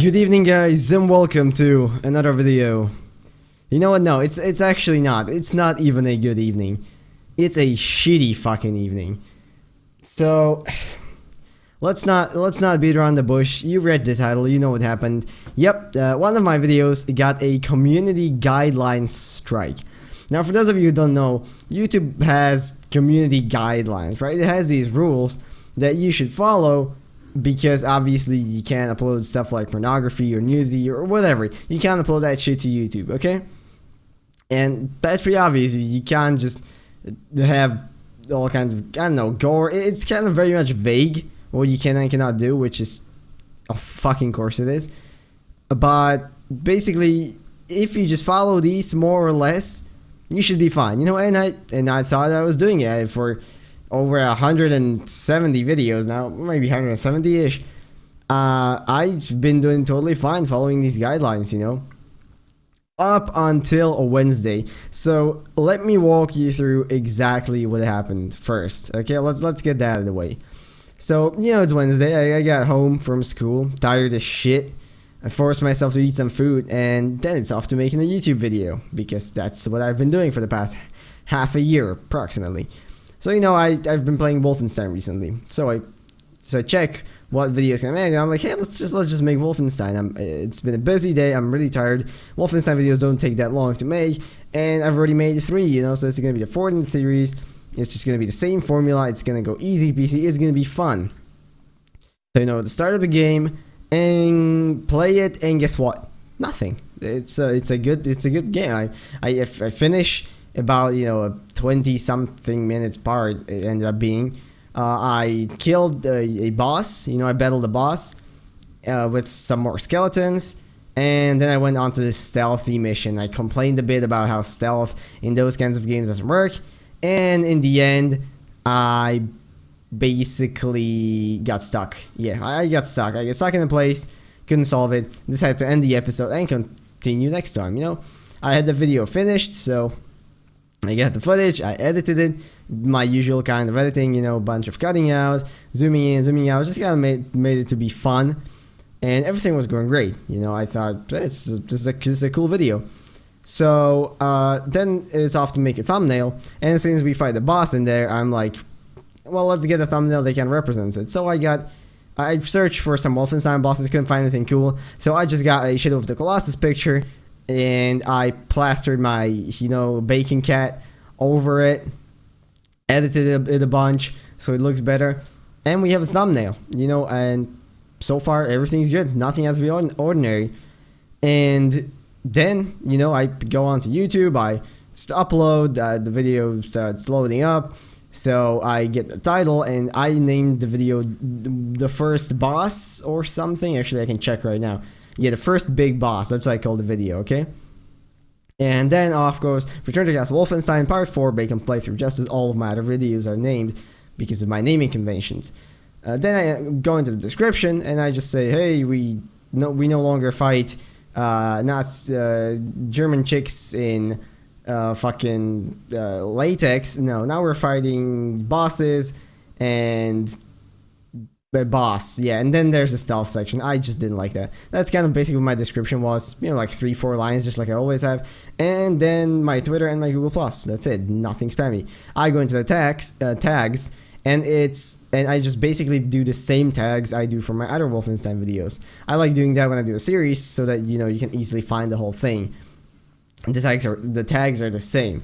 Good evening, guys, and welcome to another video. You know what? No, it's actually not. It's not even a good evening. It's a shitty fucking evening. So let's not beat around the bush. You read the title. You know what happened. Yep, one of my videos got a community guidelines strike. Now, for those of you who don't know, YouTube has community guidelines, right? It has these rules that you should follow. Because obviously you can't upload stuff like pornography or nudity or whatever. You can't upload that shit to YouTube, okay? And that's pretty obvious. You can't just have all kinds of, I don't know, gore. It's kind of very much vague what you can and cannot do, which is, of fucking course it is. But basically, if you just follow these more or less, you should be fine. You know, and I thought I was doing it for over 170 videos now, maybe 170-ish. I've been doing totally fine following these guidelines, you know, up until a Wednesday. So let me walk you through exactly what happened first. Okay, let's get that out of the way. So, you know, it's Wednesday. I got home from school, tired as shit. I forced myself to eat some food, and then it's off to making a YouTube video, because that's what I've been doing for the past half a year, approximately. So, you know, I've been playing Wolfenstein recently. So I check what videos can I make, and I'm like, hey, let's just make Wolfenstein. It's been a busy day. I'm really tired. Wolfenstein videos don't take that long to make, and I've already made 3, you know, so it's gonna be the 4th in the series. It's just gonna be the same formula. It's gonna go easy peasy. It's gonna be fun. So, you know, the start of the game and play it, and guess what? Nothing. It's a good game. I finish about, you know, a 20-something minutes part. It ended up being I killed a boss. You know, I battled a boss with some more skeletons, and then I went on to this stealthy mission. I complained a bit about how stealth in those kinds of games doesn't work, and in the end I basically got stuck. Yeah, I got stuck. I got stuck in a place, couldn't solve it, decided to end the episode and continue next time. You know, I had the video finished, so I got the footage, I edited it, my usual kind of editing, you know, bunch of cutting out, zooming in, zooming out, just kind of made it to be fun, and everything was going great. You know, I thought, this is a cool video. So, then it's off to make a thumbnail, and since we fight the boss in there, I'm like, well, let's get a thumbnail that can represent it. So I searched for some Wolfenstein bosses, couldn't find anything cool, so I just got a Shadow of the Colossus picture, and I plastered my, you know, bacon cat over it, edited it a bunch so it looks better, and we have a thumbnail, you know, and so far everything's good. Nothing has to be ordinary. And then, you know, I go onto YouTube, I upload, the video starts loading up, so I get the title, and I named the video The First Boss or something. Actually, I can check right now. Yeah, the first big boss. That's what I call the video, okay? And then off goes Return to Castle Wolfenstein Part 4 Bacon Playthrough, just as all of my other videos are named because of my naming conventions. Then I go into the description and I just say, hey, we no longer fight German chicks in fucking latex. No, now we're fighting bosses and boss. Yeah, and then there's a stealth section. I just didn't like that. That's kind of basically what my description was, you know, like 3-4 lines, just like I always have. And then my Twitter and my Google Plus. That's it. Nothing spammy. I go into the tags, and I just basically do the same tags I do for my other Wolfenstein videos. I like doing that when I do a series so that, you know, you can easily find the whole thing. The tags are the same.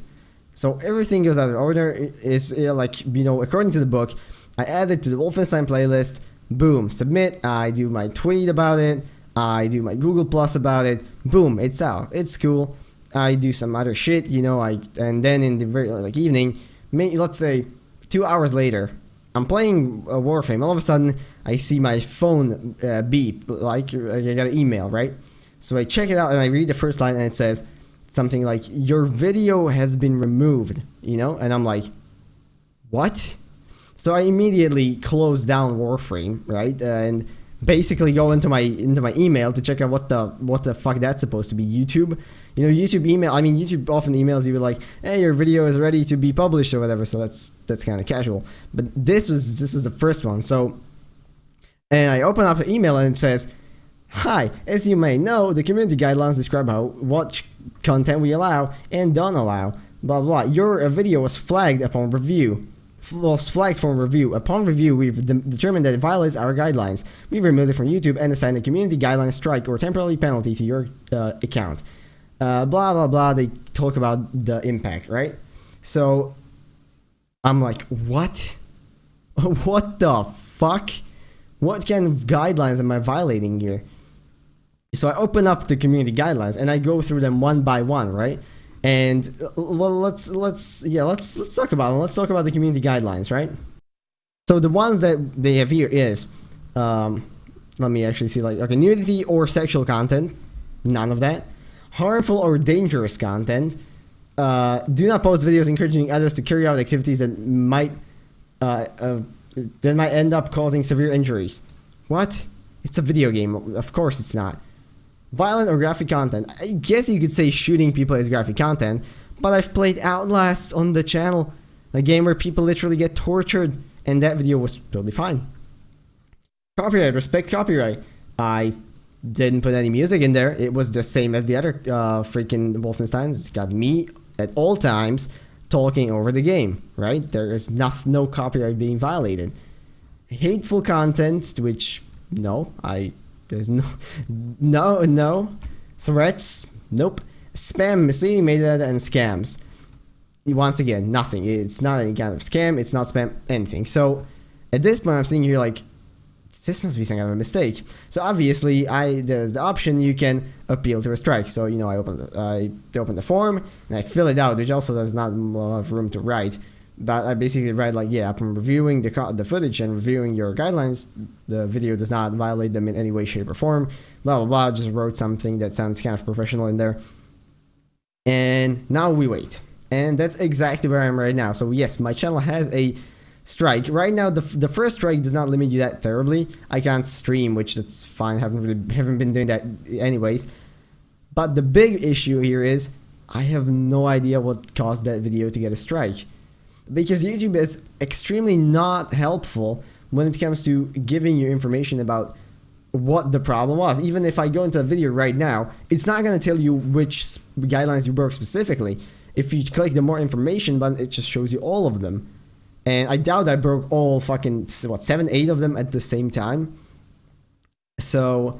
So everything goes out of order. Is like, you know, according to the book. I add it to the Wolfenstein playlist, boom, submit, I do my tweet about it, I do my Google Plus about it, boom, it's out, it's cool. I do some other shit, you know, and then in the very, like, evening, let's say 2 hours later, I'm playing Warframe, all of a sudden, I see my phone beep, like I got an email, right? So I check it out and I read the first line and it says something like, your video has been removed, you know, and I'm like, what? So I immediately close down Warframe, right, and basically go into my email to check out what the fuck that's supposed to be. YouTube, you know, YouTube email. I mean, YouTube often emails you like, hey, your video is ready to be published or whatever. So that's kind of casual. But this is the first one. So, and I open up the email and it says, Hi, as you may know, the community guidelines describe what content we allow and don't allow. Blah blah. Your video was flagged upon review. Upon review, we've determined that it violates our guidelines. We've removed it from YouTube and assigned a community guideline strike or temporary penalty to your account. Blah blah blah. They talk about the impact, right? So I'm like, what? What the fuck? What kind of guidelines am I violating here? So I open up the community guidelines and I go through them one by one, right? And well, let's talk about them. Let's talk about the community guidelines, right? So the ones that they have here is, let me actually see, like, okay, nudity or sexual content, none of that. Harmful or dangerous content. Do not post videos encouraging others to carry out activities that might end up causing severe injuries. What? It's a video game. Of course it's not. Violent or graphic content. I guess you could say shooting people is graphic content, but I've played Outlast on the channel, a game where people literally get tortured, and that video was totally fine. Copyright. Respect copyright. I didn't put any music in there. It was the same as the other freaking Wolfensteins. It's got me at all times talking over the game, right? There is no copyright being violated. Hateful content, which there's no threats, nope. Spam, misleading metadata, and scams. Once again, nothing. It's not any kind of scam. It's not spam, anything. So at this point, I'm sitting here like, this must be some kind of a mistake. So obviously, there's the option you can appeal to a strike. So I open the form and I fill it out, which also there's not a lot of room to write. But I basically write like, yeah, upon reviewing the footage and reviewing your guidelines, the video does not violate them in any way, shape, or form. Blah blah blah. Just wrote something that sounds kind of professional in there. And now we wait. And that's exactly where I am right now. So yes, my channel has a strike right now. The first strike does not limit you that terribly. I can't stream, which that's fine. Haven't been doing that anyways. But the big issue here is I have no idea what caused that video to get a strike, because YouTube is extremely not helpful when it comes to giving you information about what the problem was. Even if I go into a video right now, it's not going to tell you which guidelines you broke specifically. If you click the more information button, it just shows you all of them. And I doubt I broke all fucking, 7, 8 of them at the same time. So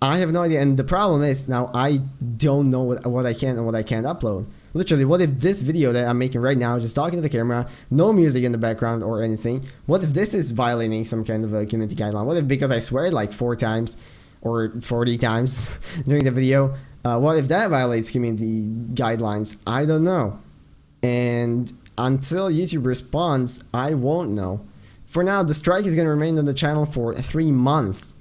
I have no idea. And the problem is now I don't know what I can and what I can't upload. Literally, what if this video that I'm making right now, just talking to the camera, no music in the background or anything, what if this is violating some kind of a community guideline? What if, because I swear like 4 times or 40 times during the video, what if that violates community guidelines? I don't know. And until YouTube responds, I won't know. For now, the strike is going to remain on the channel for 3 months.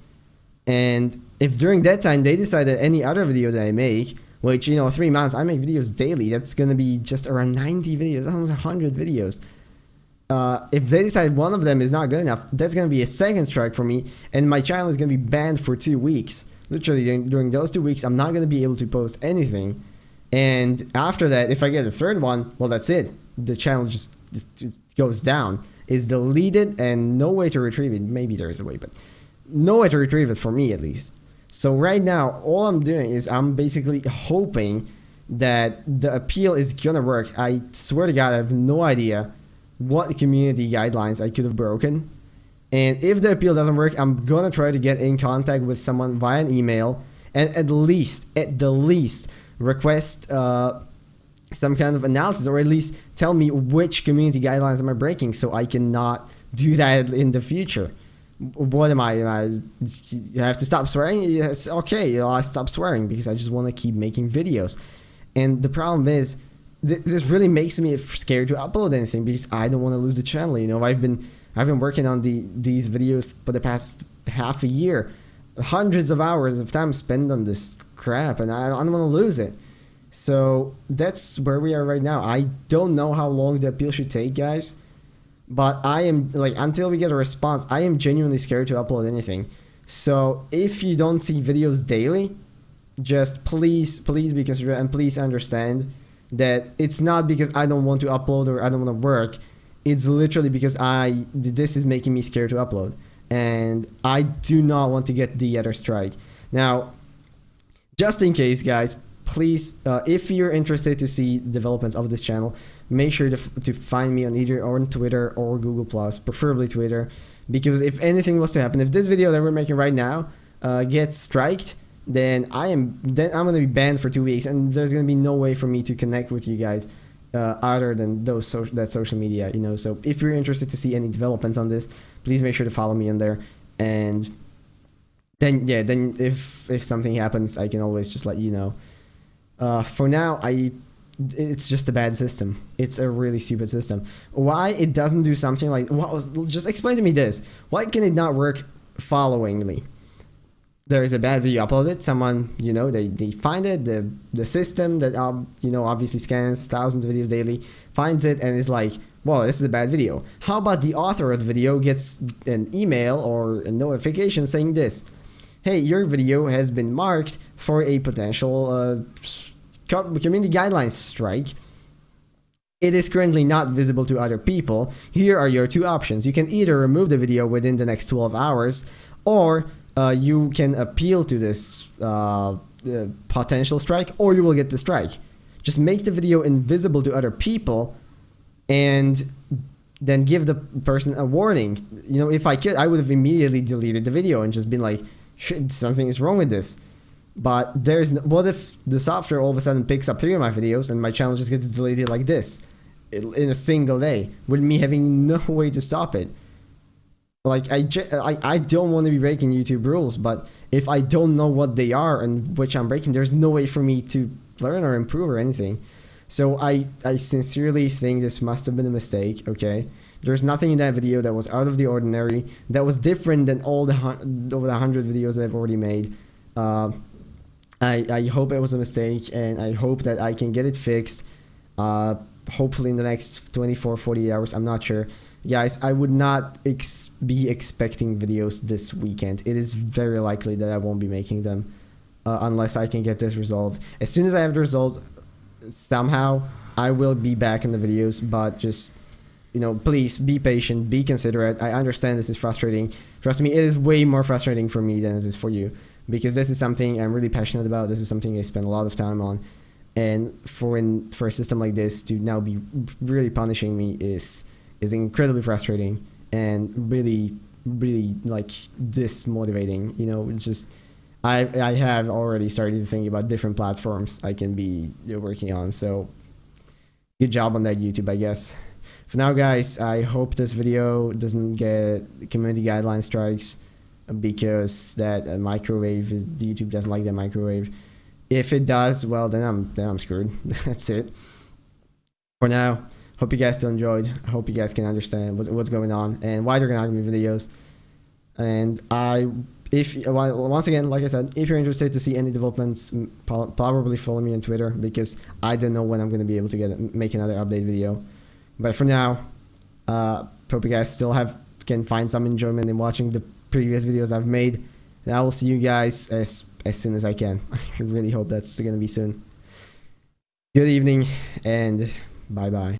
And if during that time they decide that any other video that I make, which, 3 months, I make videos daily, that's going to be just around 90 videos, almost 100 videos. If they decide one of them is not good enough, that's going to be a second strike for me, and my channel is going to be banned for 2 weeks. Literally, during those 2 weeks, I'm not going to be able to post anything. And after that, if I get a third one, well, that's it. The channel just goes down. It's deleted and no way to retrieve it. Maybe there is a way, but no way to retrieve it for me, at least. So right now, all I'm doing is I'm basically hoping that the appeal is gonna work. I swear to God, I have no idea what community guidelines I could have broken. And if the appeal doesn't work, I'm gonna try to get in contact with someone via an email and at the least, request some kind of analysis, or at least tell me which community guidelines am I breaking so I cannot do that in the future. What am I you have to stop swearing? Yes, okay, I stop swearing because I just want to keep making videos. And the problem is, this really makes me scared to upload anything because I don't want to lose the channel. I've been working on these videos for the past half a year, hundreds of hours of time spent on this crap, and I don't want to lose it. So that's where we are right now. I don't know how long the appeal should take, guys. But I am, until we get a response, I am genuinely scared to upload anything. So if you don't see videos daily, just please be considerate, and please understand that it's not because I don't want to upload or I don't want to work. It's literally because this is making me scared to upload. And I do not want to get the other strike. Now, just in case, guys, please, if you're interested to see developments of this channel, make sure to find me on either on Twitter or Google+, preferably Twitter, because if anything was to happen, if this video that we're making right now gets striked, then I'm gonna be banned for 2 weeks, and there's gonna be no way for me to connect with you guys other than that social media, you know. So if you're interested to see any developments on this, please make sure to follow me on there, and then if something happens, I can always just let you know. For now, it's just a bad system. It's a really stupid system. Why it doesn't do something like just explain to me this. Why can it not work followingly? There is a bad video uploaded. Someone, you know, they find it. The system that you know, obviously scans thousands of videos daily, finds it and is like, well, this is a bad video. How about the author of the video gets an email or a notification saying this: hey, your video has been marked for a potential community guidelines strike. It is currently not visible to other people. Here are your two options. You can either remove the video within the next 12 hours, or you can appeal to this potential strike, or you will get the strike. Just make the video invisible to other people, and then give the person a warning. You know, if I could, I would have immediately deleted the video and just been like, shit, something is wrong with this. But what if the software all of a sudden picks up 3 of my videos and my channel just gets deleted like this in a single day, with me having no way to stop it? Like, I don't want to be breaking YouTube rules, but if I don't know what they are and which I'm breaking, there's no way for me to learn or improve or anything. So I sincerely think this must have been a mistake, okay? There's nothing in that video that was out of the ordinary, that was different than all the over the 100 videos that I've already made. I hope it was a mistake, and I hope that I can get it fixed, hopefully in the next 24, 48 hours, I'm not sure. Guys, I would not be expecting videos this weekend. It is very likely that I won't be making them unless I can get this resolved. As soon as I have the result, somehow, I will be back in the videos, but just, you know, please be patient, be considerate. I understand this is frustrating. Trust me, it is way more frustrating for me than it is for you, because this is something I'm really passionate about. This is something I spend a lot of time on, and for a system like this to now be really punishing me is incredibly frustrating and really like dismotivating. You know, it's just I have already started to think about different platforms I can be working on. So good job on that, YouTube, I guess. For now, guys, I hope this video doesn't get community guideline strikes, because that microwave YouTube doesn't like that microwave. If it does, well, then I'm screwed. That's it. For now, hope you guys still enjoyed. I hope you guys can understand what's going on and why they're gonna give me videos. And once again, like I said, if you're interested to see any developments, probably follow me on Twitter, because I don't know when I'm gonna be able to make another update video. But for now, hope you guys still can find some enjoyment in watching the previous videos I've made, and I will see you guys as soon as I can. I really hope that's gonna be soon. Good evening, and bye bye.